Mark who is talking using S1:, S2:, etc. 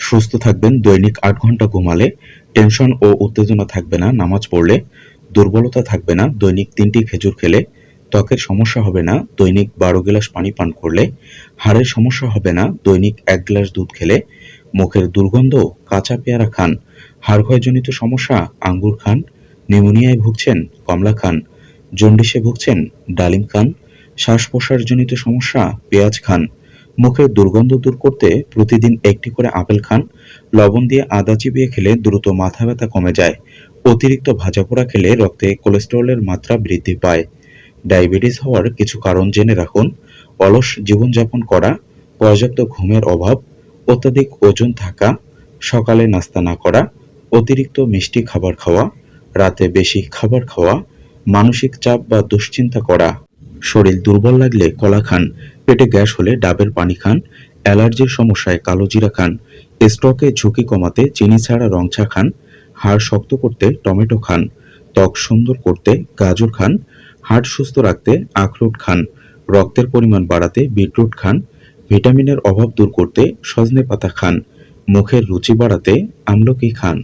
S1: সুস্থ থাকবেন দৈনিক ৮ ঘন্টা ঘুমালে, টেনশন ও উত্তেজনা থাকবে না নামাজ পড়লে, দুর্বলতা থাকবে না দৈনিক ৩টি খেজুর খেলে, ত্বকের সমস্যা হবে না দৈনিক ১২ গ্লাস পানি পান করলে, হাড়ের সমস্যা হবে না দৈনিক ১ গ্লাস দুধ খেলে, মুখের দুর্গন্ধ কাঁচা পেয়ারা খান, হাড়ক্ষয়জনিত সমস্যা আঙ্গুর খান, নিউমোনিয়ায় ভুগছেন কমলা খান, জন্ডিসে ভুগছেন ডালিম খান, শ্বাস-প্রশ্বাসজনিত সমস্যা পেঁয়াজ খান, মুখের দুর্গন্ধ দূর করতে প্রতিদিন একটি করে আপেল খান, লবণ দিয়ে আদা চিবিয়ে খেলে দ্রুত মাথা ব্যথা কমে যায়, অতিরিক্ত ভাজাপোড়া খেলে রক্তে কোলেস্টেরলের মাত্রা বৃদ্ধি পায়। ডায়াবেটিস হওয়ার কিছু কারণ জেনে রাখুন: অলস জীবনযাপন করা, পর্যাপ্ত ঘুমের অভাব, অত্যাধিক ওজন থাকা, সকালে নাস্তা না করা, অতিরিক্ত মিষ্টি খাবার খাওয়া, রাতে বেশি খাবার খাওয়া, মানসিক চাপ বা দুশ্চিন্তা করা, শরীর দুর্বল লাগলে কলা খান, পেটে গ্যাস হলে ডাবের পানি খান, অ্যালার্জির সমস্যায় কালো জিরা খান, স্ট্রোকের ঝুঁকি কমাতে চিনি ছাড়া রং চা খান, হাড় শক্ত করতে টমেটো খান, ত্বক সুন্দর করতে গাজর খান, হার্ট সুস্থ রাখতে আখরোট খান, রক্তের পরিমাণ বাড়াতে বিটরুট খান, ভিটামিনের অভাব দূর করতে সজনে পাতা খান, মুখের রুচি বাড়াতে আমলকি খান।